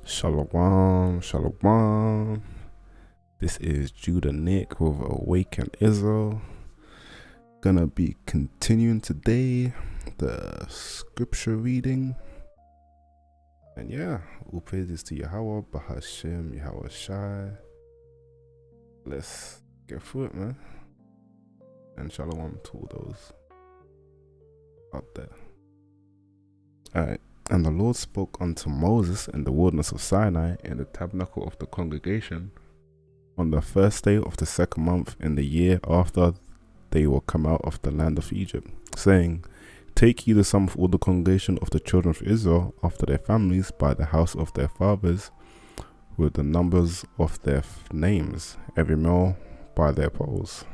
Shalom, shalom. This is Judah Nick with Awaken Israel. Gonna be continuing today the scripture reading. And yeah, all praises to Yahweh, Bahashem, Yahweh Shai. Let's get through it, man. And shalom to all those out there. Alright. And the Lord spoke unto Moses in the wilderness of Sinai in the tabernacle of the congregation on the first day of the second month in the year after they were come out of the land of Egypt, saying, Take ye the sum of all the congregation of the children of Israel after their families by the house of their fathers, with the numbers of their names, every male by their polls,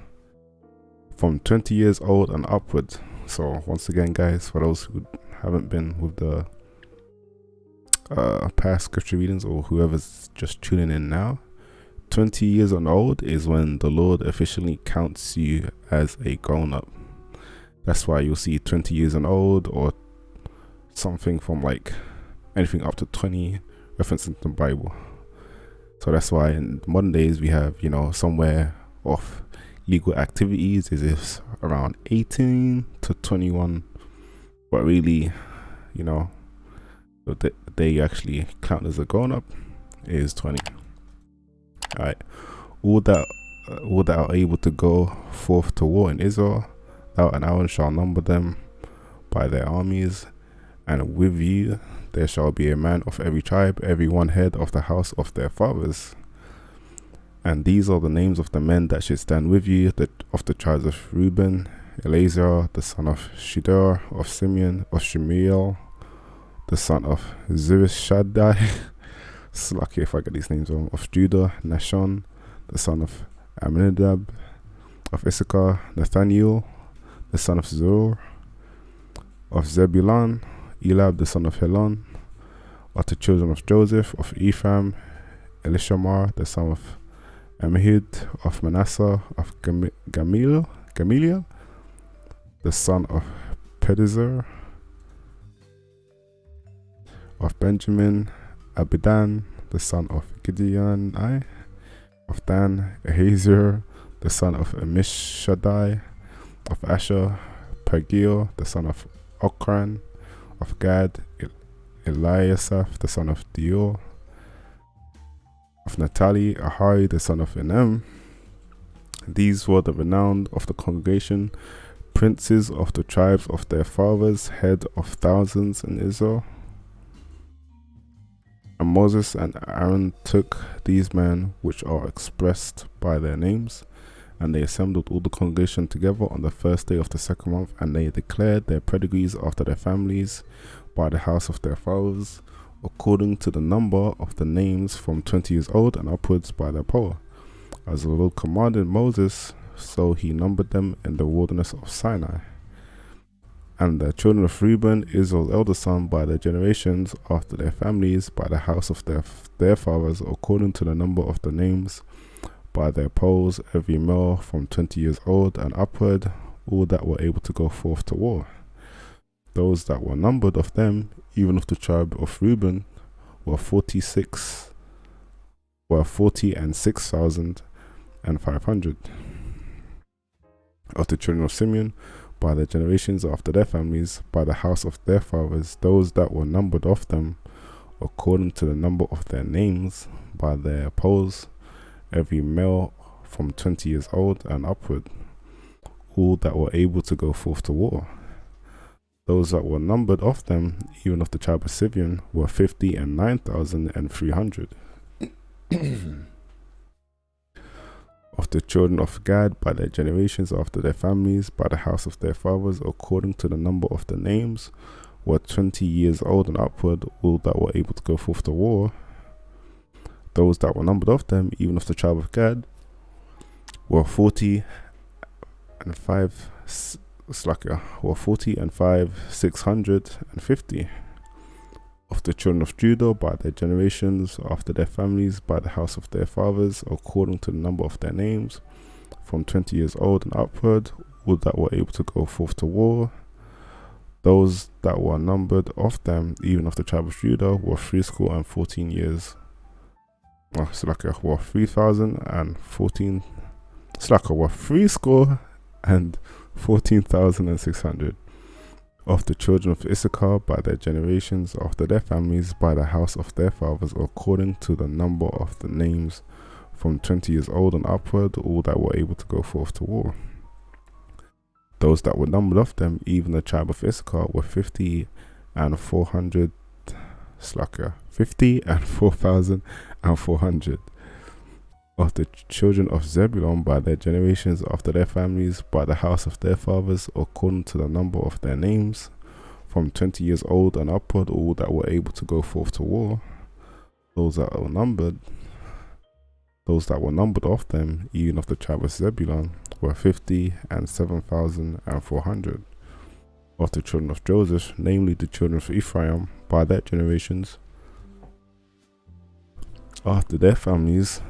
from 20 years old and upward. So once again, guys, for those who haven't been with the past scripture readings, or whoever's just tuning in now, 20 years and old is when the Lord officially counts you as a grown-up. That's why you'll see 20 years and old, or something from like anything up to 20 references in the Bible. So that's why in modern days we have, somewhere of legal activities is around 18 to 21, but really, the day you actually count as a grown-up is 20. Alright, all that are able to go forth to war in Israel, thou and Aaron shall number them by their armies, and with you there shall be a man of every tribe, every one head of the house of their fathers. And these are the names of the men that should stand with you, of the tribes of Reuben, Eleazar, the son of Shedeur, of Simeon, of Shemiel, the son of Zurishaddai, it's lucky if I get these names wrong, of Judah, Nashon, the son of Amminadab, of Issachar, Nathaniel, the son of Zur, of Zebulun, Elab, the son of Helon, of the children of Joseph, of Ephraim, Elishamar, the son of Ammihud, of Manasseh, of Gamaliel, the son of Pedazur, of Benjamin, Abidan, the son of Gideon, of Dan, Ahazir, the son of Amishadai, of Asher, Pagiel, the son of Okran, of Gad, Eliasaph, the son of Dior, of Naphtali, Ahari, the son of Enem. These were the renowned of the congregation, princes of the tribes of their fathers, head of thousands in Israel. And Moses and Aaron took these men which are expressed by their names, and they assembled all the congregation together on the first day of the second month, and they declared their pedigrees after their families by the house of their fathers, according to the number of the names from 20 years old and upwards by their poll. As the Lord commanded Moses, so he numbered them in the wilderness of Sinai. And the children of Reuben, Israel's eldest son, by their generations, after their families, by the house of their fathers, according to the number of the names, by their polls, every male from 20 years old and upward, all that were able to go forth to war. Those that were numbered of them, even of the tribe of Reuben, were 40 and 6,500. Of the children of Simeon, by their generations after their families, by the house of their fathers, those that were numbered of them, according to the number of their names, by their polls, every male from 20 years old and upward, all that were able to go forth to war. Those that were numbered of them, even of the tribe of Simeon, were 50 and 9,300. Of the children of Gad, by their generations after their families, by the house of their fathers, according to the number of the names, were 20 years old and upward, all that were able to go forth to war. Those that were numbered of them, even of the tribe of Gad, were 40 and 650. Of the children of Judah, by their generations, after their families, by the house of their fathers, according to the number of their names, from 20 years old and upward, all that were able to go forth to war. Those that were numbered of them, even of the tribe of Judah, were 314 years. It's like a 3,014. It's like a 3,014,600 of the children of Issachar by their generations, after their families, by the house of their fathers, according to the number of the names, from 20 years old and upward, all that were able to go forth to war. Those that were numbered of them, even the tribe of Issachar, were 50,400. Slacker 50,400 of the children of Zebulun by their generations, after their families, by the house of their fathers, according to the number of their names, from 20 years old and upward, all that were able to go forth to war. Those that were numbered of them, even of the tribe of Zebulun, were 50,7,400 of the children of Joseph, namely the children of Ephraim, by their generations, after their families,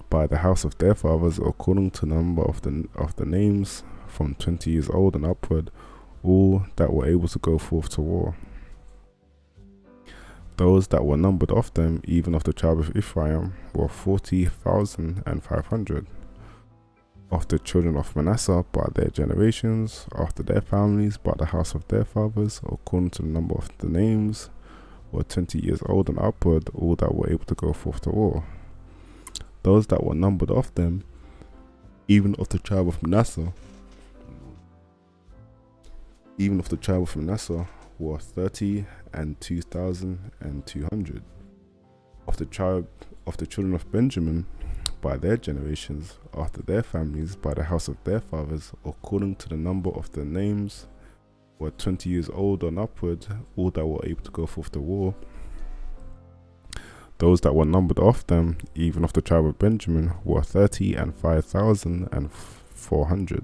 by the house of their fathers, according to the number of the names, from 20 years old and upward, all that were able to go forth to war. Those that were numbered of them, even of the tribe of Ephraim, were 40,500 of the children of Manasseh by their generations, after their families, by the house of their fathers, according to the number of the names, were 20 years old and upward, all that were able to go forth to war. Those that were numbered of them, even of the tribe of Manasseh, were 32,200 of the tribe of the children of Benjamin by their generations, after their families, by the house of their fathers, according to the number of their names, were 20 years old and upward, all that were able to go forth to war. Those that were numbered of them, even of the tribe of Benjamin, were 35,400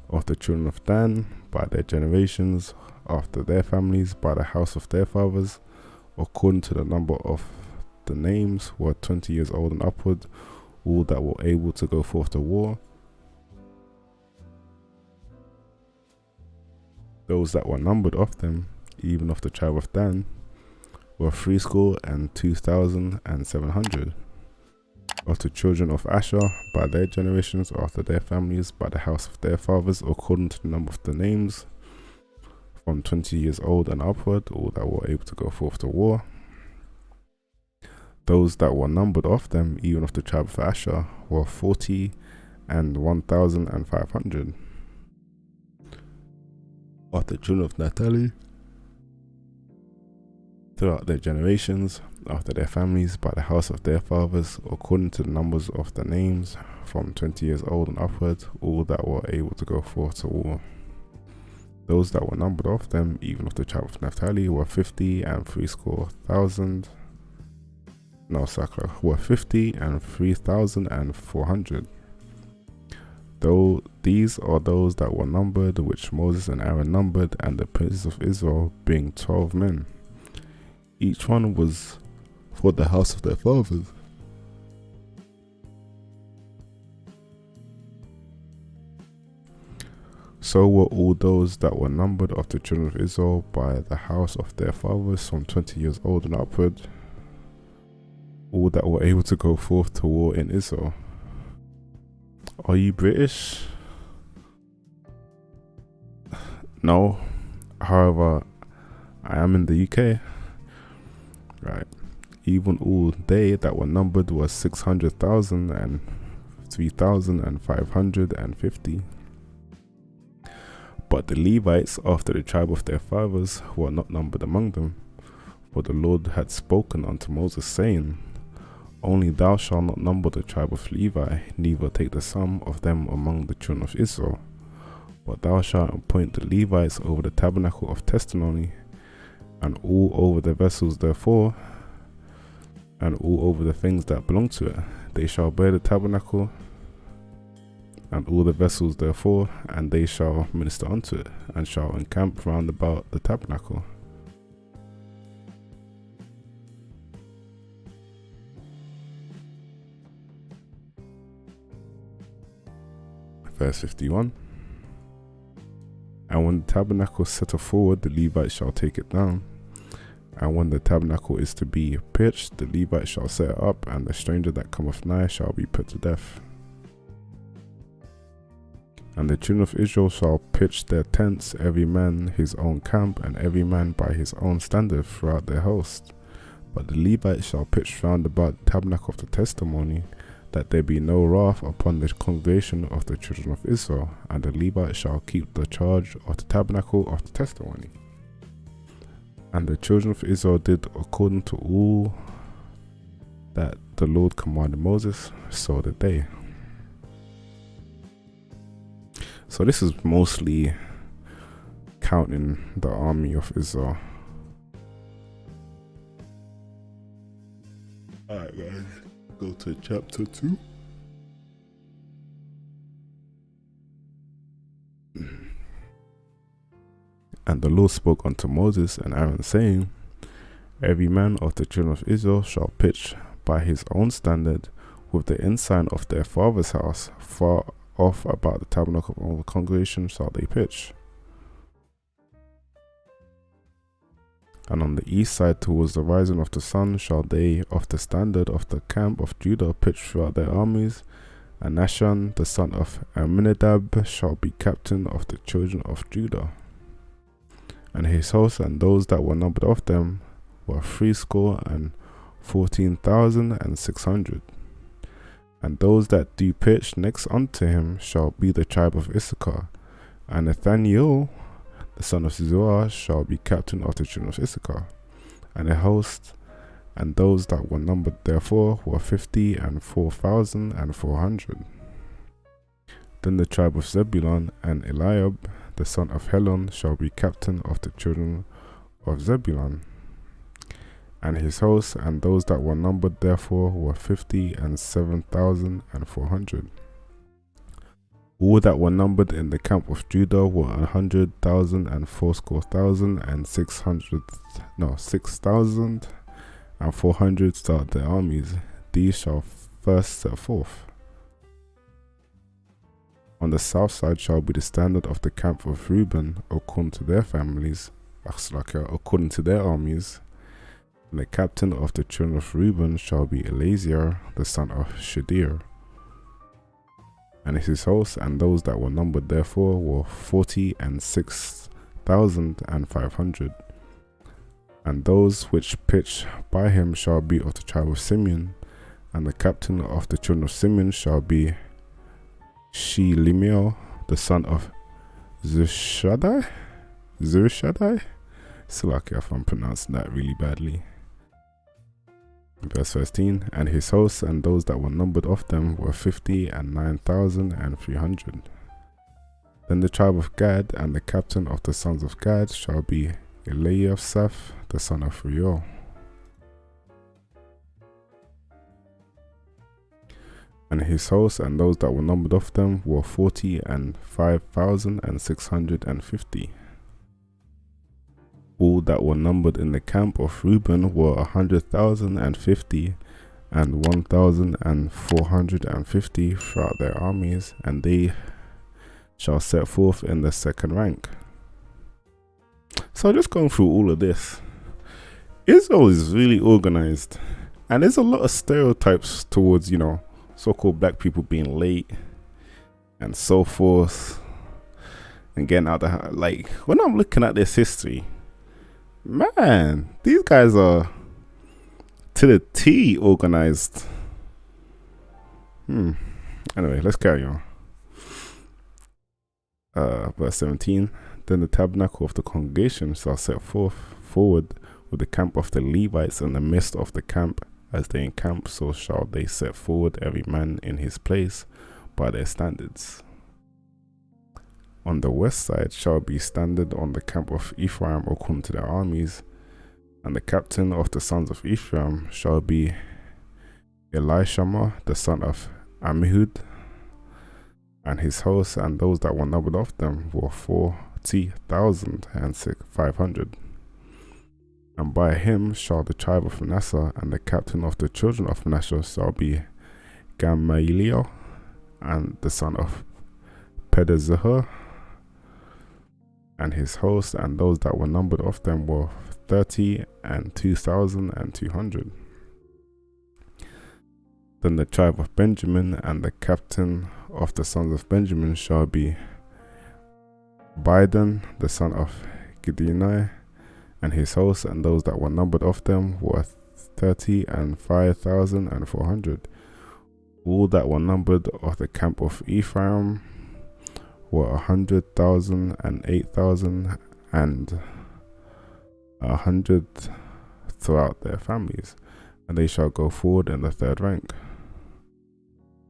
of the children of Dan by their generations, after their families, by the house of their fathers, according to the number of the names, were 20 years old and upward, all that were able to go forth to war. Those that were numbered of them, even of the tribe of Dan, were 32,700 of the children of Asher by their generations, after their families, by the house of their fathers, according to the number of the names, from 20 years old and upward, all that were able to go forth to war. Those that were numbered of them, even of the tribe of Asher, were 41,500 of the children of Naphtali throughout their generations, after their families, by the house of their fathers, according to the numbers of the names, from 20 years old and upward, all that were able to go forth to war. Those that were numbered of them, even of the tribe of Naphtali, were 50,300. Were 50,3,400. Though these are those that were numbered, which Moses and Aaron numbered, and the princes of Israel, being 12 men. Each one was for the house of their fathers. So were all those that were numbered of the children of Israel by the house of their fathers, from 20 years old and upward, all that were able to go forth to war in Israel. Are you British? No. However, I am in the UK. Right. Even all they that were numbered was 600,000 and 3,550. But the Levites, after the tribe of their fathers, were not numbered among them. For the Lord had spoken unto Moses, saying, Only thou shalt not number the tribe of Levi, neither take the sum of them among the children of Israel. But thou shalt appoint the Levites over the tabernacle of testimony, and all over the vessels therefore, and all over the things that belong to it. They shall bear the tabernacle, and all the vessels therefore, and they shall minister unto it, and shall encamp round about the tabernacle. Verse 51. And when the tabernacle setteth forward, the Levites shall take it down. And when the tabernacle is to be pitched, the Levites shall set it up, and the stranger that cometh nigh shall be put to death. And the children of Israel shall pitch their tents, every man his own camp, and every man by his own standard throughout their host. But the Levites shall pitch round about the tabernacle of the testimony, that there be no wrath upon the congregation of the children of Israel. And the Levites shall keep the charge of the tabernacle of the testimony. And the children of Israel did according to all that the Lord commanded Moses, so did they. So this is mostly counting the army of Israel. Alright guys, go to chapter 2. And the Lord spoke unto Moses and Aaron, saying, Every man of the children of Israel shall pitch by his own standard with the ensign of their father's house. Far off about the tabernacle of the congregation shall they pitch. And on the east side towards the rising of the sun shall they of the standard of the camp of Judah pitch throughout their armies. And Nahshon the son of Amminadab shall be captain of the children of Judah. And his host and those that were numbered of them were 14,600. And those that do pitch next unto him shall be the tribe of Issachar. And Nathaniel the son of Zuar shall be captain of the children of Issachar. And the host and those that were numbered therefore were 54,400. Then the tribe of Zebulun and Eliab the son of Helon shall be captain of the children of Zebulun. And his host and those that were numbered therefore were 57,400. All that were numbered in the camp of Judah were 100,000 and fourscore thousand and 6,400 start their armies. These shall first set forth. On the south side shall be the standard of the camp of Reuben, according to their families, according to their armies. And the captain of the children of Reuben shall be Eleazar, the son of Shadir. And his host and those that were numbered therefore were 46,500. And those which pitch by him shall be of the tribe of Simeon. And the captain of the children of Simeon shall be Shelemiel, the son of Zurishaddai? Slack if I'm pronouncing that really badly. Verse 13, and his hosts and those that were numbered of them were 59,300. Then the tribe of Gad and the captain of the sons of Gad shall be Eliasaph, the son of Reuel. And his hosts and those that were numbered of them were 45,650. All that were numbered in the camp of Reuben were 100,050 and 1,450 throughout their armies, and they shall set forth in the second rank. So just going through all of this, Israel is really organized, and there's a lot of stereotypes towards, so-called black people being late and so forth, and getting out the house. Like, when I'm looking at this history, man, these guys are to the T organized. Anyway, let's carry on. Verse 17. Then the tabernacle of the congregation shall set forward with the camp of the Levites in the midst of the camp. As they encamp, so shall they set forward every man in his place by their standards. On the west side shall be standard on the camp of Ephraim according to their armies, and the captain of the sons of Ephraim shall be Elishama the son of Ammihud, and his hosts and those that were numbered of them were 40,500. And by him shall the tribe of Manasseh, and the captain of the children of Manasseh shall be Gamaliel, and the son of Pedazahur. and his host, and those that were numbered of them were 30 and 2,200. Then the tribe of Benjamin, and the captain of the sons of Benjamin shall be Biden, the son of Gideoni, and his host, and those that were numbered of them were 30 and 5,400. All that were numbered of the camp of Ephraim were 100,000 and 8,000 and 100 throughout their families, and they shall go forward in the third rank.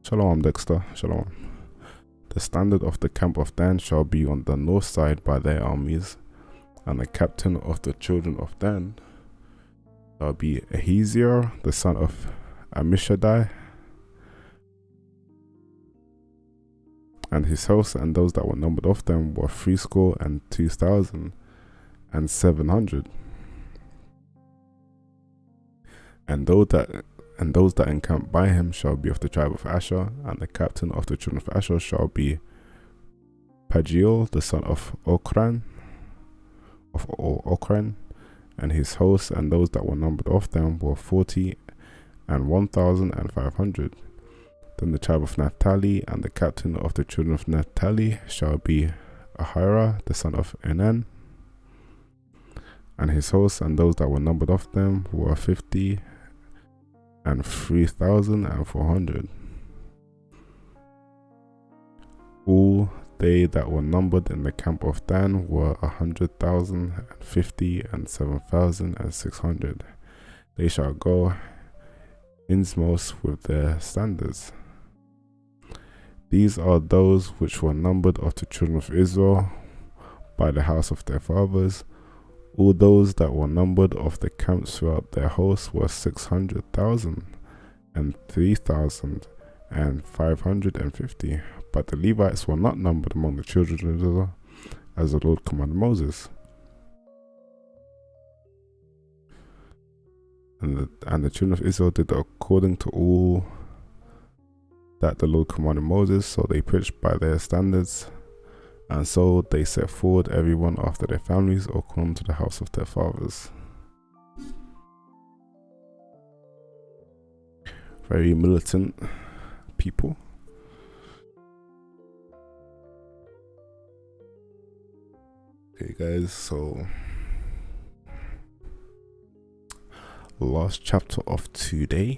Shalom, Dexter. Shalom. The standard of the camp of Dan shall be on the north side by their armies, and the captain of the children of Dan shall be Ahaziah, the son of Ammishaddai, and his host, and those that were numbered of them were 62,700. And those that encamp by him shall be of the tribe of Asher, and the captain of the children of Asher shall be Pagiel, the son of Okran, and his hosts, and those that were numbered of them were 40 and 1,500. Then the tribe of Naphtali, and the captain of the children of Naphtali shall be Ahira, the son of Enan, and his hosts, and those that were numbered of them were 50 and 3,400. All they that were numbered in the camp of Dan were 100,050 and 7,600. They shall go inmost with their standards. These are those which were numbered of the children of Israel by the house of their fathers. All those that were numbered of the camps throughout their hosts were 600,000 and 3,550. But the Levites were not numbered among the children of Israel, as the Lord commanded Moses. And the children of Israel did according to all that the Lord commanded Moses, so they preached by their standards, and so they set forward everyone after their families, according to the house of their fathers. Very militant people. Okay guys, so last chapter of today.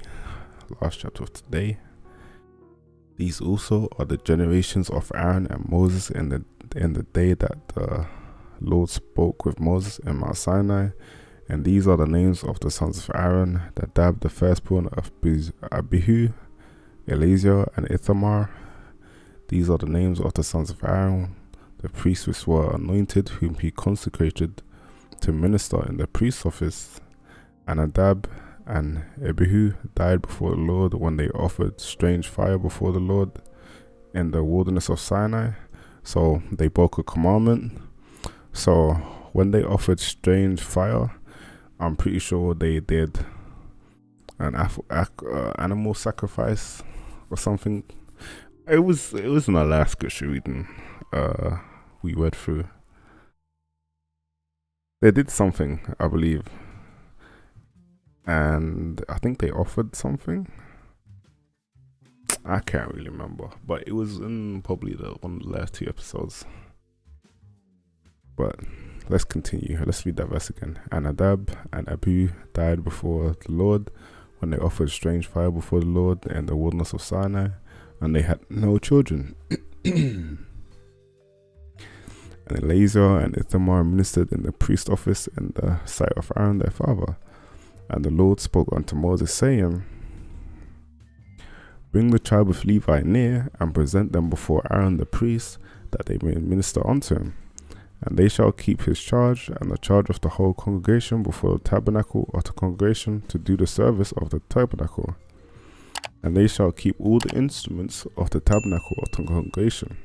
These also are the generations of Aaron and Moses in the day that the Lord spoke with Moses in Mount Sinai. And these are the names of the sons of Aaron: Nadab, the firstborn of Abihu, Eleazar, and Ithamar. These are the names of the sons of Aaron, the priests which were anointed, whom he consecrated to minister in the priest's office. And Nadab and Abihu died before the Lord when they offered strange fire before the Lord in the wilderness of Sinai. So they broke a commandment. So when they offered strange fire, I'm pretty sure they did an animal sacrifice or something. It was in our last scripture reading we read through. They did something, I believe, and I think they offered something. I can't really remember, but it was in probably one of the last 2 episodes. But let's continue. Let's read that verse again. And Nadab and Abihu died before the Lord when they offered strange fire before the Lord in the wilderness of Sinai, and they had no children. And Eleazar and Ithamar ministered in the priest office in the sight of Aaron their father. And the Lord spoke unto Moses, saying, Bring the tribe of Levi near, and present them before Aaron the priest, that they may minister unto him. And they shall keep his charge, and the charge of the whole congregation before the tabernacle of the congregation, to do the service of the tabernacle. And they shall keep all the instruments of the tabernacle of the congregation,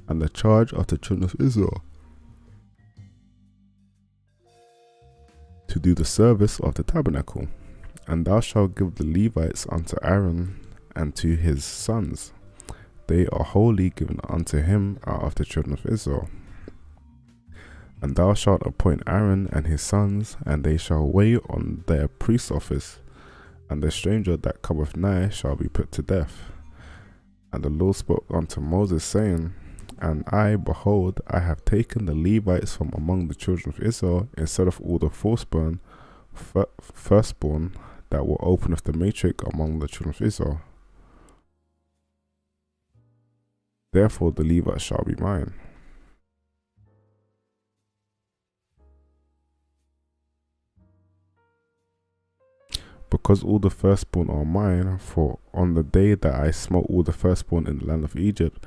and the charge of the children of Israel, to do the service of the tabernacle. And thou shalt give the Levites unto Aaron and to his sons. They are wholly given unto him out of the children of Israel. And thou shalt appoint Aaron and his sons, and they shall wait on their priest's office, and the stranger that cometh nigh shall be put to death. And the Lord spoke unto Moses, saying, And I, behold, I have taken the Levites from among the children of Israel, instead of all the firstborn that will open of the matrix among the children of Israel. Therefore the Levites shall be mine. Because all the firstborn are mine, for on the day that I smote all the firstborn in the land of Egypt,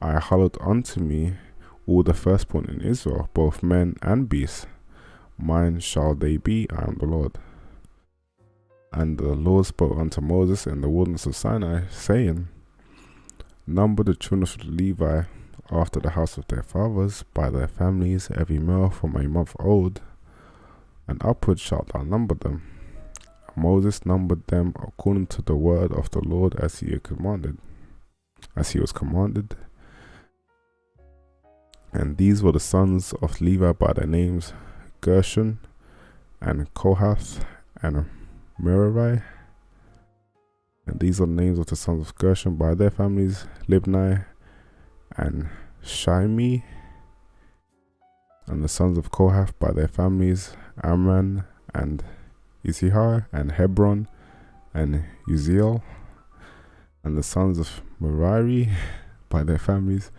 I hallowed unto me all the firstborn in Israel, both men and beasts. Mine shall they be, I am the Lord. And the Lord spoke unto Moses in the wilderness of Sinai, saying, Number the children of Levi after the house of their fathers, by their families, every male from a month old, and upward shalt thou number them. Moses numbered them according to the word of the Lord as he was commanded. And these were the sons of Levi by their names, Gershon, and Kohath, and Merari. And these are the names of the sons of Gershon by their families, Libni and Shimei. And the sons of Kohath by their families, Amram and Izihar, and Hebron, and Uziel. And the sons of Merari by their families,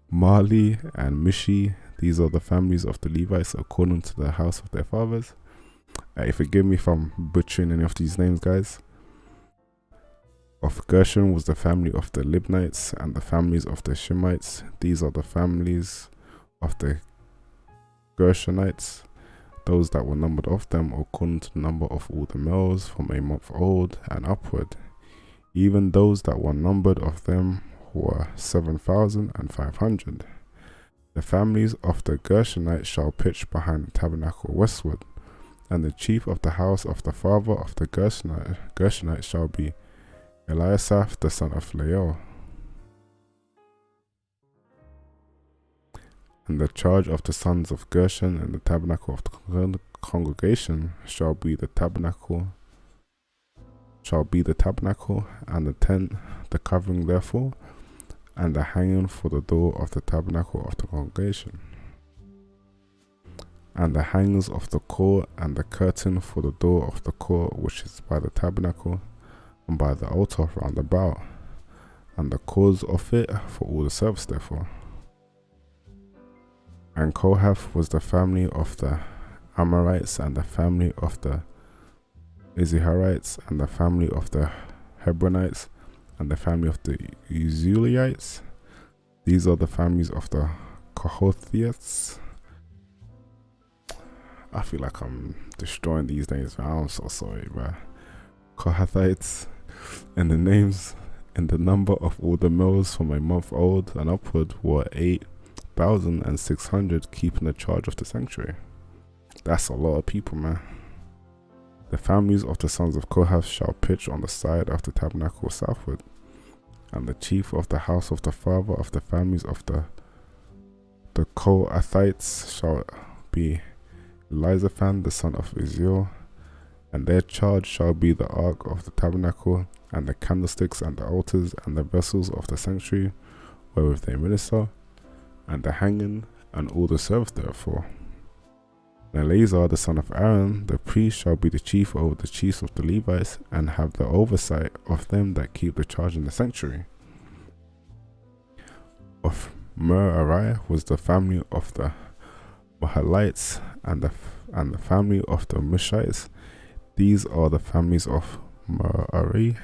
Mali and Mishi. These are the families of the Levites according to the house of their fathers. Forgive me if I'm butchering any of these names, guys. Of Gershon was the family of the Libnites, and the families of the Shemites. These are the families of the Gershonites, those that were numbered of them according to the number of all the males from a month old and upward. Even those that were numbered of them were 7,500. The families of the Gershonites shall pitch behind the tabernacle westward, and the chief of the house of the father of the Gershonites shall be Eliasaph the son of Lael. And the charge of the sons of Gershon and the tabernacle of the congregation shall be the tabernacle, and the tent, the covering therefore, and the hanging for the door of the tabernacle of the congregation, and the hangings of the court, and the curtain for the door of the court which is by the tabernacle, and by the altar round about, and the cords of it for all the service therefore. And Kohath was the family of the Amorites, and the family of the Iziharites, and the family of the Hebronites, and the family of the Uzzielites. These are the families of the Kohathites. I feel like I'm destroying these names, man. I'm so sorry, bro. Kohathites. And the names and the number of all the males from a month old and upward were 8,600, keeping the charge of the sanctuary. That's a lot of people, man. The families of the sons of Kohath shall pitch on the side of the tabernacle southward, and the chief of the house of the father of the families of the Kohathites shall be Elizaphan the son of Uziel, and their charge shall be the ark of the tabernacle, and the candlesticks, and the altars, and the vessels of the sanctuary wherewith they minister, and the hanging, and all the service therefore. And Eleazar the son of Aaron, the priest, shall be the chief over the chiefs of the Levites, and have the oversight of them that keep the charge in the sanctuary. Of Merari was the family of the Mahalites, and the family of the Mushites. These are the families of Merari,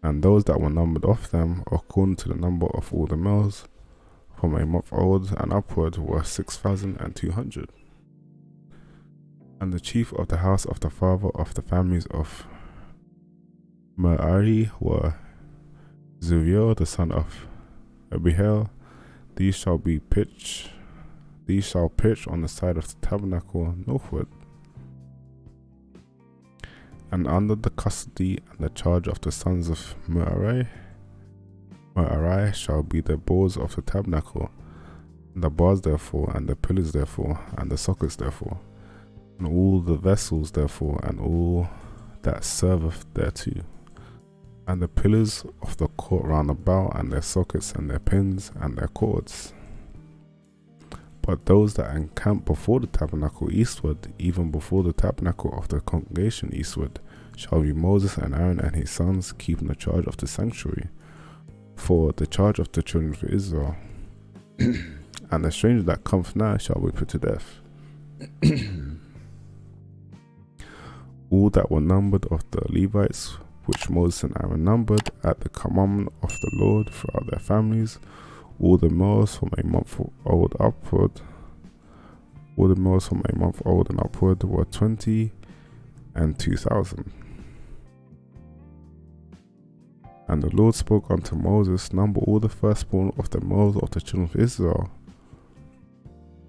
and those that were numbered of them, according to the number of all the males from a month old and upward, were 6,200. And the chief of the house of the father of the families of Merari were Zuriel the son of Abihail. These shall pitch on the side of the tabernacle northward. And under the custody and the charge of the sons of Merari shall be the boards of the tabernacle, the bars therefore, and the pillars therefore, and the sockets therefore, and all the vessels therefore, and all that serveth thereto, and the pillars of the court round about, and their sockets, and their pins, and their cords. But those that encamp before the tabernacle eastward, even before the tabernacle of the congregation eastward, shall be Moses and Aaron and his sons, keeping the charge of the sanctuary, for the charge of the children of Israel. And the stranger that cometh nigh shall be put to death. All that were numbered of the Levites, which Moses and Aaron numbered at the commandment of the Lord throughout their families, all the males from a month old upward, were 20 and 2,000. And the Lord spoke unto Moses, number all the firstborn of the males of the children of Israel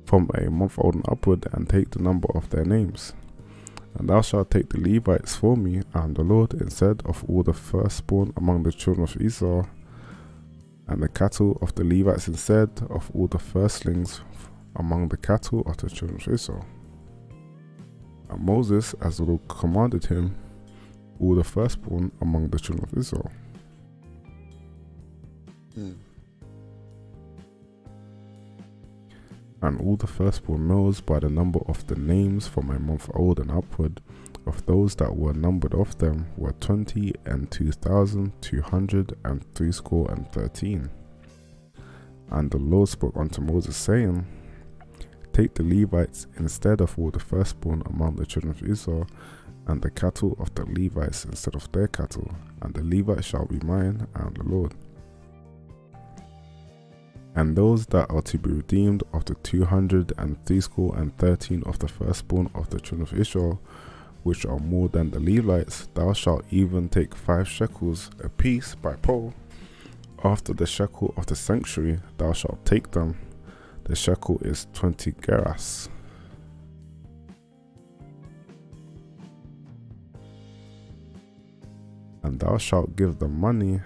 from a month old and upward, and take the number of their names. And thou shalt take the Levites for me, I am the Lord, instead of all the firstborn among the children of Israel, and the cattle of the Levites instead of all the firstlings among the cattle of the children of Israel. And Moses, as the Lord commanded him, all the firstborn among the children of Israel. And all the firstborn males by the number of the names from a month old and upward, of those that were numbered of them, were 20 and 2,213. And the Lord spoke unto Moses, saying, take the Levites instead of all the firstborn among the children of Israel, and the cattle of the Levites instead of their cattle, and the Levites shall be mine, I am the Lord. And those that are to be redeemed of the 213 of the firstborn of the children of Israel, which are more than the Levites, thou shalt even take 5 shekels apiece by pole. After the shekel of the sanctuary thou shalt take them. The shekel is 20 gerahs. And thou shalt give the money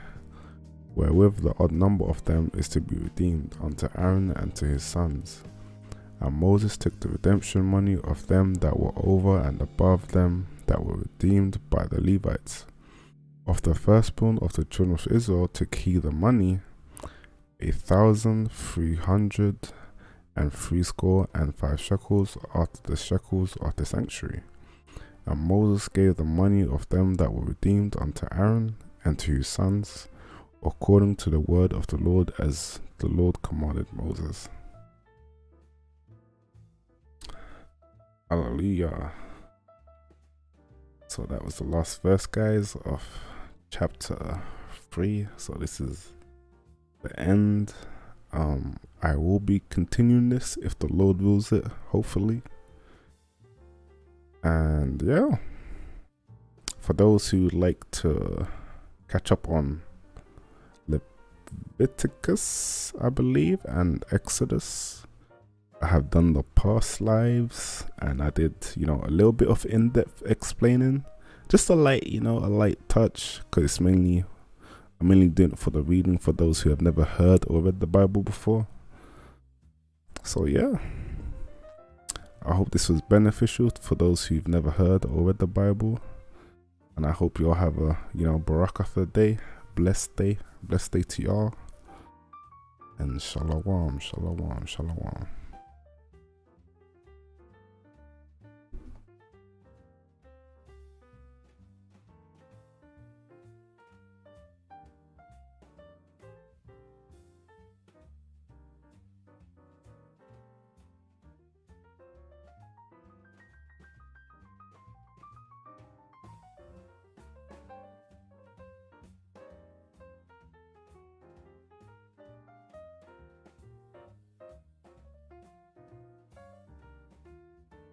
wherewith the odd number of them is to be redeemed unto Aaron and to his sons. And Moses took the redemption money of them that were over and above them that were redeemed by the Levites. Of the firstborn of the children of Israel took he the money, 1,365 shekels after the shekels of the sanctuary. And Moses gave the money of them that were redeemed unto Aaron and to his sons, according to the word of the Lord, as the Lord commanded Moses. Hallelujah. So that was the last verse, guys, of chapter 3. So this is the end. I will be continuing this if the Lord wills it, hopefully. And yeah, for those who like to catch up on Leviticus, I believe, and Exodus, I have done the past lives, and I did, a little bit of in-depth explaining, just a light touch, because I'm mainly doing it for the reading for those who have never heard or read the Bible before. So yeah, I hope this was beneficial for those who've never heard or read the Bible, and I hope you all have a Barakatha day, blessed day to y'all, and shalom.